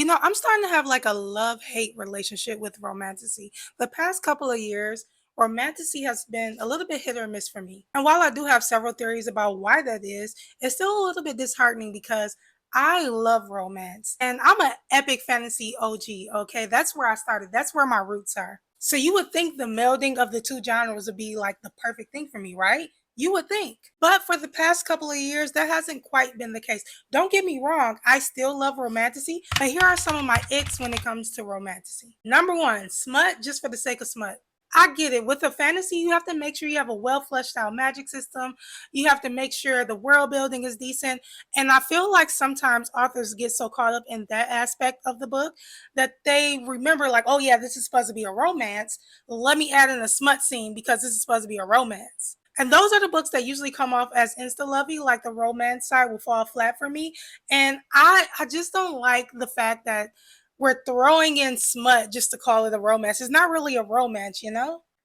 I'm starting to have like a love-hate relationship with romanticy. The past couple of years, romanticy has been a little bit hit or miss for me. And while I do have several theories about why that is, it's still a little bit disheartening because I love romance and I'm an epic fantasy OG. Okay, that's where I started, that's where my roots are. So you would think the melding of the two genres would be like the perfect thing for me, right? You would think. But for the past couple of years, that hasn't quite been the case. Don't get me wrong, I still love romanticy, but here are some of my icks when it comes to romanticy. Number one, smut just for the sake of smut. I get it. With a fantasy, you have to make sure you have a well fleshed out magic system. You have to make sure the world building is decent. And I feel like sometimes authors get so caught up in that aspect of the book that they remember, like, oh, yeah, this is supposed to be a romance. Let me add in a smut scene because this is supposed to be a romance. And those are the books that usually come off as insta lovey, like the romance side will fall flat for me. And I just don't like the fact that we're throwing in smut just to call it a romance. It's not really a romance.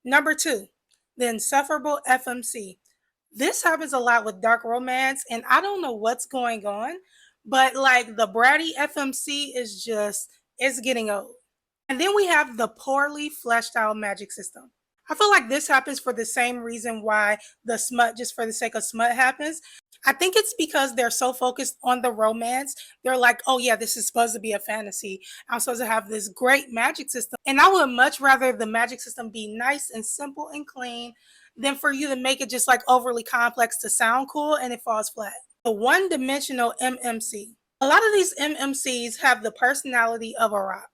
Number two, the insufferable FMC. This happens a lot with dark romance, and I don't know what's going on, but like the bratty FMC is just, it's getting old. And then we have the poorly fleshed out magic system. I feel like this happens for the same reason why the smut just for the sake of smut happens. I think it's because they're so focused on the romance. They're like, oh yeah, this is supposed to be a fantasy. I'm supposed to have this great magic system. And I would much rather the magic system be nice and simple and clean than for you to make it just like overly complex to sound cool and it falls flat. The one dimensional MMC. A lot of these MMCs have the personality of a rock.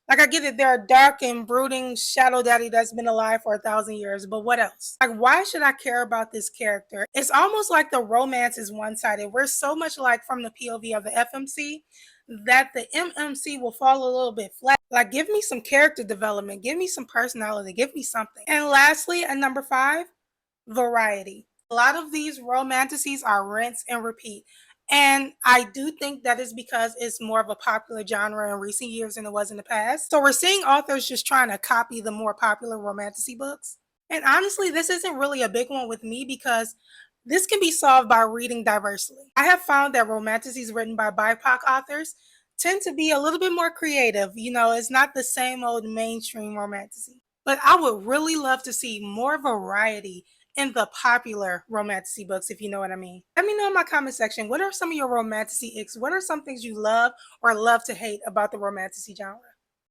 Like I get it, they're a dark and brooding shadow daddy that's been alive for 1,000 years, but what else? Like, why should I care about this character? It's almost like the romance is one-sided. We're so much like from the POV of the FMC that the MMC will fall a little bit flat. Like, give me some character development, give me some personality, give me something. And lastly, at number five, variety. A lot of these romanticities are rinse and repeat. And I do think that is because it's more of a popular genre in recent years than it was in the past. So we're seeing authors just trying to copy the more popular romantasy books. And honestly, this isn't really a big one with me because this can be solved by reading diversely. I have found that romantasies written by BIPOC authors tend to be a little bit more creative. It's not the same old mainstream romantasy. But I would really love to see more variety in the popular romantasy books, if you know what I mean. Let me know in my comment section, what are some of your romantasy icks? What are some things you love or love to hate about the romantasy genre?